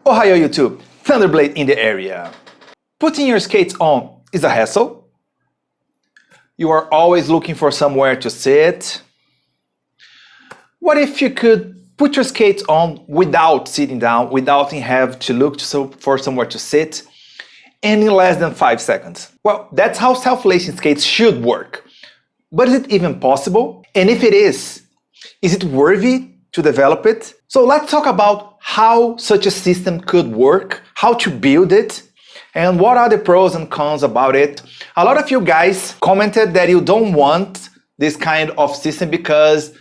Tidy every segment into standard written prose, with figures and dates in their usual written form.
Ohio YouTube, Thundrblade in the area. Putting your skates on is a hassle. You are always looking for somewhere to sit. What if you could put your skates on without sitting down, without having to look for somewhere to sit, and in less than 5 seconds? Well, that's how self-lacing skates should work. But is it even possible? And if it is it worthy to develop it? So let's talk about how such a system could work, how to build it, and what are the pros and cons about it. A lot of you guys commented that you don't want this kind of system because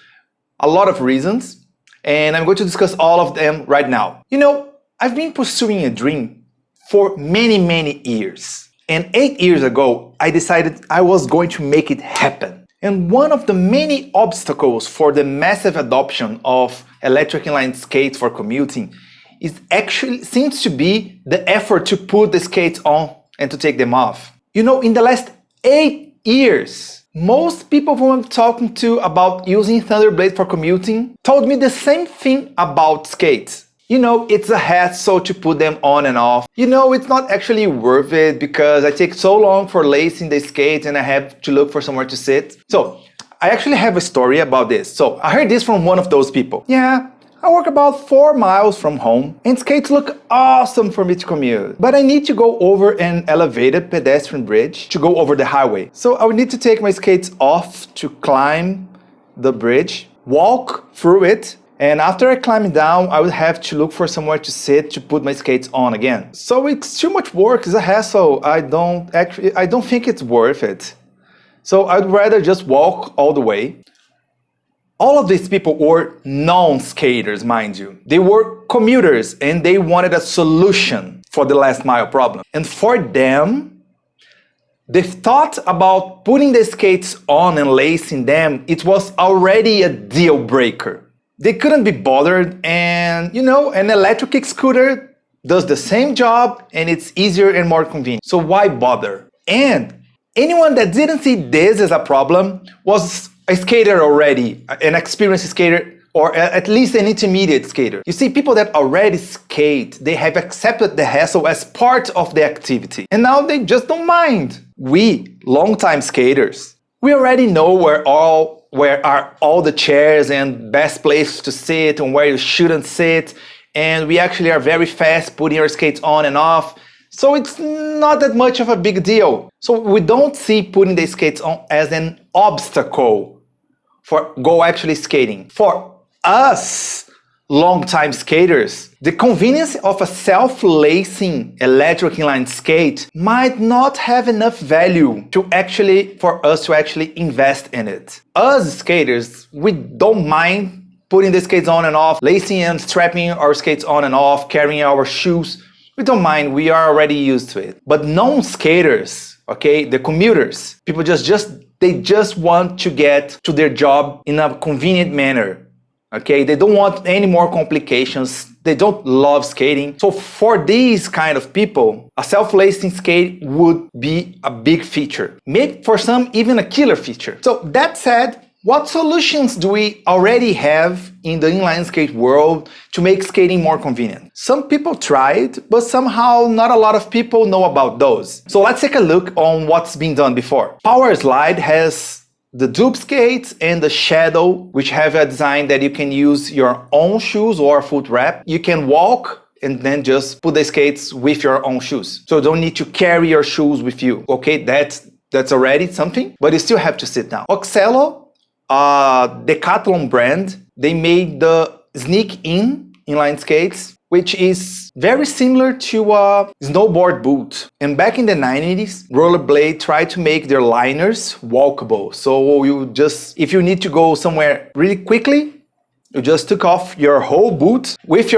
a lot of reasons, and I'm going to discuss all of them right now. You know, I've been pursuing a dream for many years, and 8 years ago I decided I was going to make it happen. And one of the many obstacles for the massive adoption of electric inline skates for commuting seems to be the effort to put the skates on and to take them off. You know, in the last 8 years, most people who I'm talking to about using Thundrblade for commuting told me the same thing about skates. You know, it's a hassle to put them on and off. You know, it's not actually worth it because I take so long for lacing the skates and I have to look for somewhere to sit. So, I actually have a story about this. So, I heard this from one of those people. Yeah, I work about 4 miles from home and skates look awesome for me to commute. But I need to go over an elevated pedestrian bridge to go over the highway. So, I would need to take my skates off to climb the bridge, walk through it, and after I climb down, I would have to look for somewhere to sit to put my skates on again. So it's too much work, it's a hassle. I don't think it's worth it. So I'd rather just walk all the way. All of these people were non-skaters, mind you. They were commuters and they wanted a solution for the last mile problem. And for them, the thought about putting the skates on and lacing them, it was already a deal breaker. They couldn't be bothered, and you know, an electric scooter does the same job and it's easier and more convenient. So why bother? And anyone that didn't see this as a problem was a skater already, an experienced skater, or at least an intermediate skater. You see, people that already skate, they have accepted the hassle as part of the activity. And now they just don't mind. We, longtime skaters, we already know where are all the chairs and best place to sit and where you shouldn't sit, and we actually are very fast putting our skates on and off, so it's not that much of a big deal. So we don't see putting the skates on as an obstacle for actually skating. For us long-time skaters, the convenience of a self-lacing electric inline skate might not have enough value for us to actually invest in it. Us skaters, we don't mind putting the skates on and off, lacing and strapping our skates on and off, carrying our shoes. We don't mind, we are already used to it. But non-skaters, okay, the commuters, people they just want to get to their job in a convenient manner. Okay, they don't want any more complications. They don't love skating. So for these kind of people, a self-lacing skate would be a big feature. Maybe for some, even a killer feature. So that said, what solutions do we already have in the inline skate world to make skating more convenient? Some people tried, but somehow not a lot of people know about those. So let's take a look on what's been done before. Power Slide has the dupe skates and the shadow, which have a design that you can use your own shoes or foot wrap. You can walk and then just put the skates with your own shoes. So you don't need to carry your shoes with you. Okay, that's already something, but you still have to sit down. Oxello, Decathlon brand, they made the Sneak In inline skates, which is very similar to a snowboard boot. And back in the 90s, Rollerblade tried to make their liners walkable. So if you need to go somewhere really quickly, you just took off your whole boot with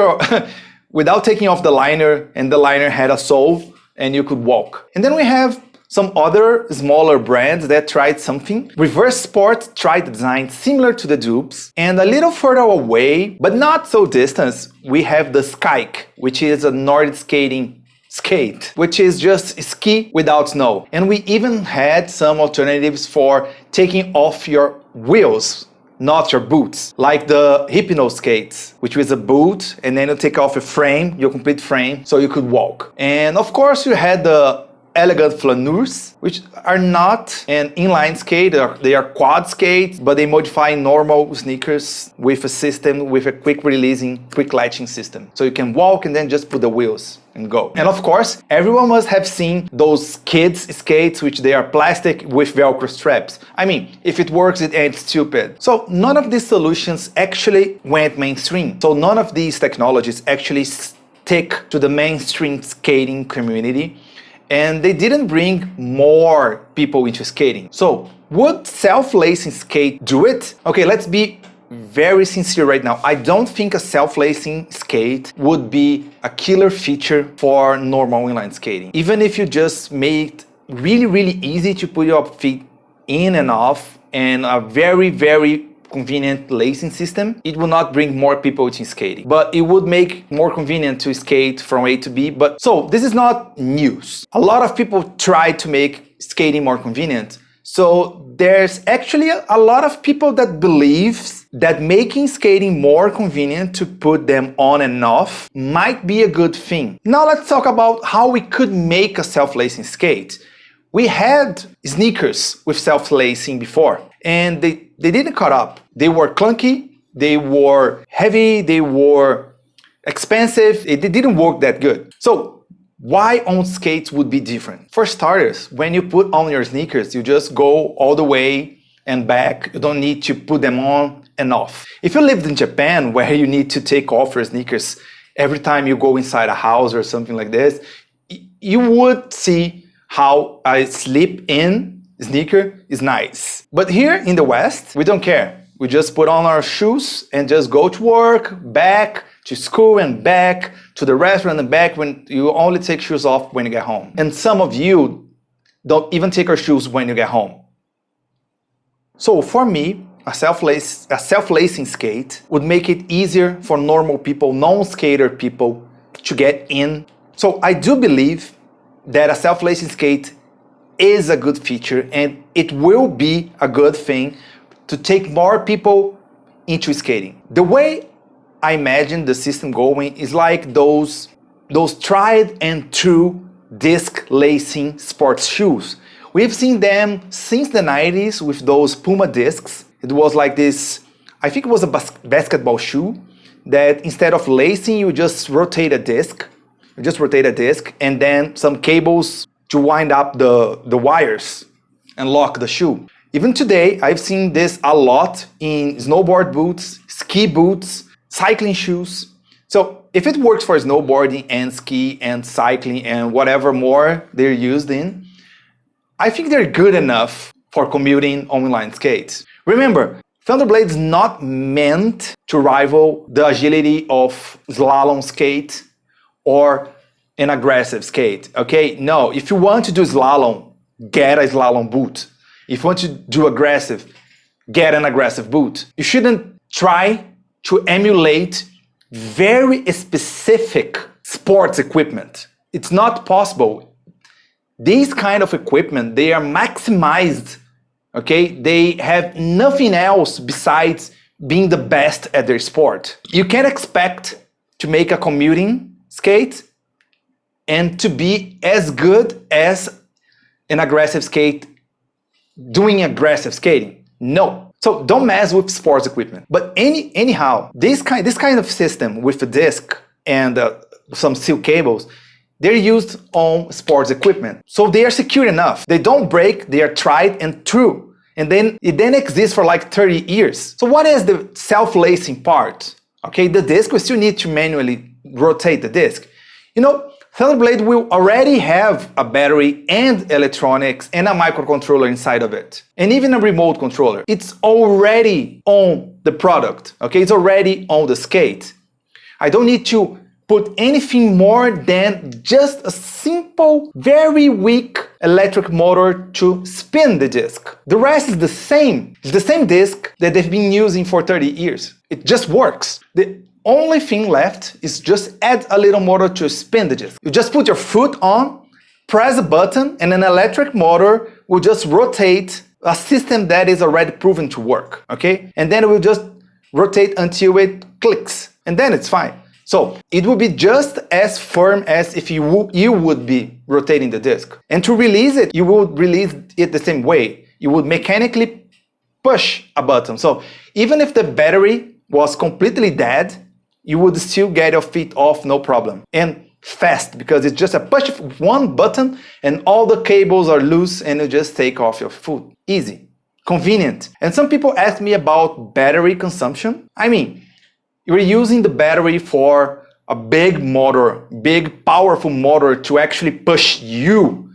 without taking off the liner, and the liner had a sole and you could walk. And then we have some other smaller brands that tried something. Reverse Sport tried a design similar to the dupes. And a little further away, but not so distant, we have the Skike, which is a Nordic skating skate, which is just ski without snow. And we even had some alternatives for taking off your wheels not your boots, like the Hypno skates, which was a boot, and then you take off your frame, your complete frame, so you could walk. And of course you had the elegant flaneurs, which are not an inline skate, they are quad skates, but they modify normal sneakers with a system, with a quick releasing, quick latching system. So you can walk and then just put the wheels and go. And of course, everyone must have seen those kids skates, which they are plastic with Velcro straps. I mean, if it works, it ain't stupid. So none of these solutions actually went mainstream. So none of these technologies actually stick to the mainstream skating community. And they didn't bring more people into skating. So would self-lacing skate do it? Okay, let's be very sincere right now. I don't think a self-lacing skate would be a killer feature for normal inline skating. Even if you just made it really, really easy to put your feet in and off and a very, very convenient lacing system, it will not bring more people into skating, but it would make more convenient to skate from A to B. But so this is not news. A lot of people try to make skating more convenient. So there's actually a lot of people that believes that making skating more convenient to put them on and off might be a good thing. Now let's talk about how we could make a self-lacing skate. We had sneakers with self-lacing before, and they didn't cut up. They were clunky, they were heavy, they were expensive, they didn't work that good. So why on skates would be different? For starters, when you put on your sneakers, you just go all the way and back. You don't need to put them on and off. If you lived in Japan, where you need to take off your sneakers every time you go inside a house or something like this, you would see how a slip-in sneaker is nice. But here in the West, we don't care. We just put on our shoes and just go to work, back to school and back to the restaurant and back, when you only take shoes off when you get home. And some of you don't even take your shoes when you get home. So for me, a self-lacing skate would make it easier for normal people, non-skater people to get in. So I do believe that a self-lacing skate is a good feature, and it will be a good thing to take more people into skating. The way I imagine the system going is like those tried and true disc lacing sports shoes. We've seen them since the 90s with those Puma discs. It was like this, I think it was a basketball shoe that instead of lacing, you just rotate a disc. You just rotate a disc and then some cables to wind up the wires and lock the shoe. Even today, I've seen this a lot in snowboard boots, ski boots, cycling shoes. So if it works for snowboarding and ski and cycling and whatever more they're used in, I think they're good enough for commuting on inline skates. Remember, Thundrblade is not meant to rival the agility of slalom skate or an aggressive skate, okay? No, if you want to do slalom, get a slalom boot. If you want to do aggressive, get an aggressive boot. You shouldn't try to emulate very specific sports equipment. It's not possible. These kind of equipment, they are maximized, okay? They have nothing else besides being the best at their sport. You can't expect to make a commuting skate and to be as good as an aggressive skate doing aggressive skating. No. So don't mess with sports equipment. But anyhow, this kind of system with a disc and some steel cables, they're used on sports equipment. So they are secure enough. They don't break, they are tried and true. And then it exists for like 30 years. So what is the self-lacing part? Okay, the disc, we still need to manually rotate the disc. You know, Thunderblade will already have a battery and electronics and a microcontroller inside of it. And even a remote controller. It's already on the product, okay? It's already on the skate. I don't need to put anything more than just a simple, very weak electric motor to spin the disc. The rest is the same. It's the same disc that they've been using for 30 years. It just works. The only thing left is just add a little motor to spin the disc. You just put your foot on, press a button, and an electric motor will just rotate a system that is already proven to work, okay? And then it will just rotate until it clicks, and then it's fine. So it will be just as firm as if you would be rotating the disc. And to release it, you would release it the same way. You would mechanically push a button. So even if the battery was completely dead, you would still get your feet off, no problem. And fast, because it's just a push of one button and all the cables are loose and you just take off your foot. Easy, convenient. And some people ask me about battery consumption. I mean, you're using the battery for a big motor, big powerful motor to actually push you,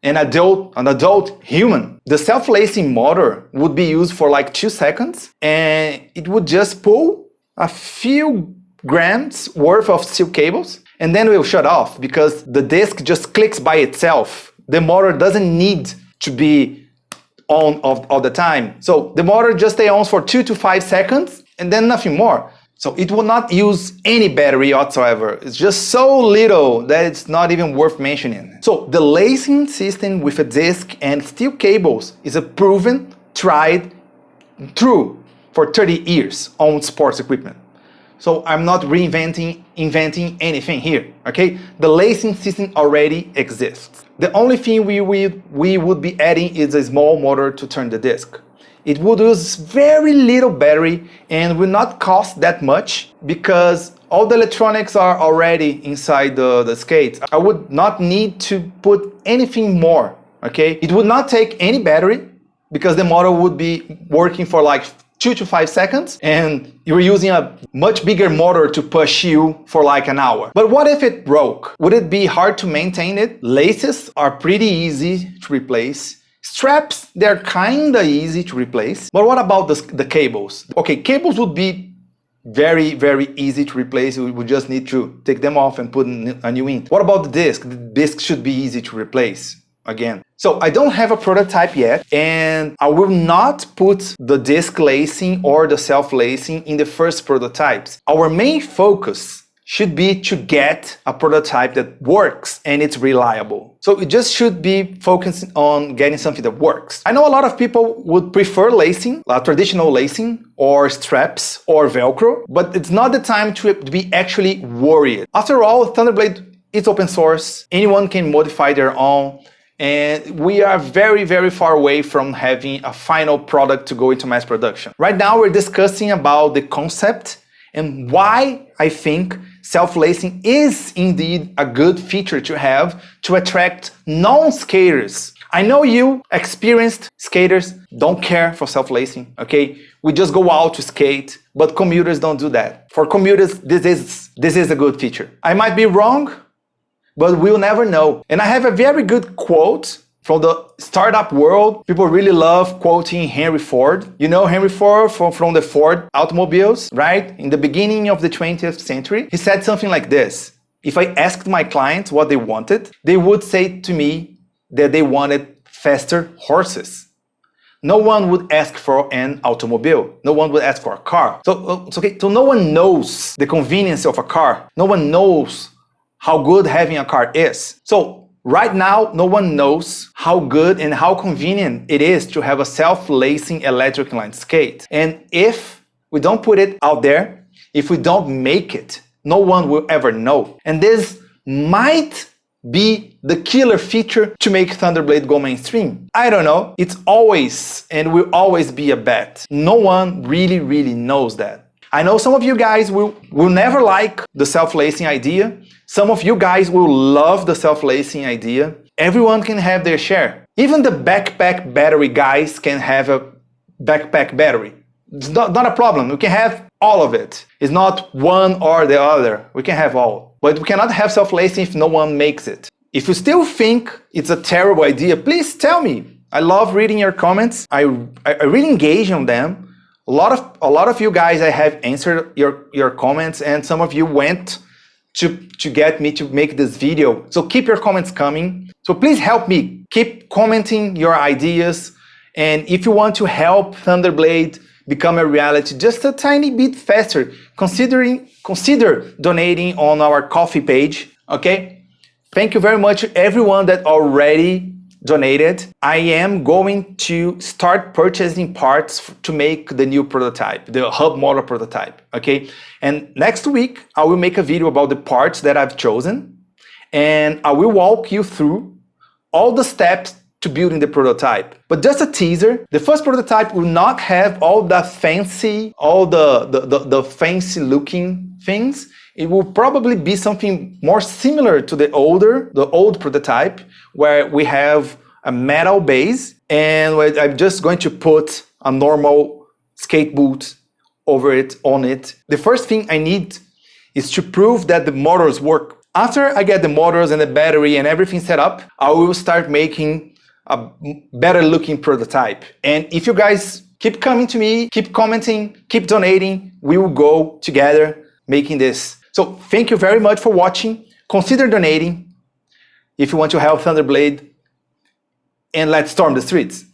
an adult human. The self-lacing motor would be used for like 2 seconds and it would just pull a few grams worth of steel cables and then it will shut off because the disc just clicks by itself. The motor doesn't need to be on all the time. So the motor just stays on for 2 to 5 seconds and then nothing more. So it will not use any battery whatsoever. It's just so little that it's not even worth mentioning. So the lacing system with a disc and steel cables is a proven, tried, true for 30 years on sports equipment. So I'm not inventing anything here, okay? The lacing system already exists. The only thing we would be adding is a small motor to turn the disc. It would use very little battery and will not cost that much because all the electronics are already inside the skates. I would not need to put anything more, okay? It would not take any battery because the motor would be working for like 2 to 5 seconds and you're using a much bigger motor to push you for like an hour. But what if it broke? Would it be hard to maintain it? Laces are pretty easy to replace. Straps, they're kinda easy to replace. But what about the cables? Okay, cables would be very, very easy to replace. We would just need to take them off and put a new in. What about the disc? The disc should be easy to replace again. So I don't have a prototype yet and I will not put the disc lacing or the self-lacing in the first prototypes. Our main focus should be to get a prototype that works and it's reliable. So it just should be focusing on getting something that works. I know a lot of people would prefer lacing, traditional lacing or straps or Velcro, but it's not the time to be actually worried. After all, Thunderblade is open source. Anyone can modify their own. And we are very, very far away from having a final product to go into mass production. Right now, we're discussing about the concept and why I think self-lacing is indeed a good feature to have to attract non-skaters. I know you experienced skaters don't care for self-lacing, okay? We just go out to skate, but commuters don't do that. For commuters, this is a good feature. I might be wrong, but we'll never know. And I have a very good quote from the startup world. People really love quoting Henry Ford. You know Henry Ford from the Ford automobiles, right? In the beginning of the 20th century, he said something like this. If I asked my clients what they wanted, they would say to me that they wanted faster horses. No one would ask for an automobile. No one would ask for a car. So no one knows the convenience of a car. No one knows how good having a car is. So right now, no one knows how good and how convenient it is to have a self-lacing electric inline skate. And if we don't put it out there, if we don't make it, no one will ever know. And this might be the killer feature to make Thunderblade go mainstream. I don't know. It's always and will always be a bet. No one really knows that. I know some of you guys will never like the self-lacing idea. Some of you guys will love the self-lacing idea. Everyone can have their share. Even the backpack battery guys can have a backpack battery. It's not a problem. We can have all of it. It's not one or the other. We can have all. But we cannot have self-lacing if no one makes it. If you still think it's a terrible idea, please tell me. I love reading your comments. I really engage on them. A lot of you guys, I have answered your comments, and some of you went to get me to make this video. So keep your comments coming. So please help me. Keep commenting your ideas. And if you want to help Thunderblade become a reality just a tiny bit faster, consider donating on our Ko-fi page, okay? Thank you very much to everyone that already donated, I am going to start purchasing parts to make the new prototype, the hub model prototype, okay? And next week, I will make a video about the parts that I've chosen, and I will walk you through all the steps to building the prototype. But just a teaser, the first prototype will not have all the fancy, the fancy looking things. It will probably be something more similar to the old prototype, where we have a metal base, and I'm just going to put a normal skate boot over it, on it. The first thing I need is to prove that the motors work. After I get the motors and the battery and everything set up, I will start making a better looking prototype. And if you guys keep coming to me, keep commenting, keep donating, we will go together making this. So thank you very much for watching. Consider donating if you want to help Thundrblade, and let's storm the streets.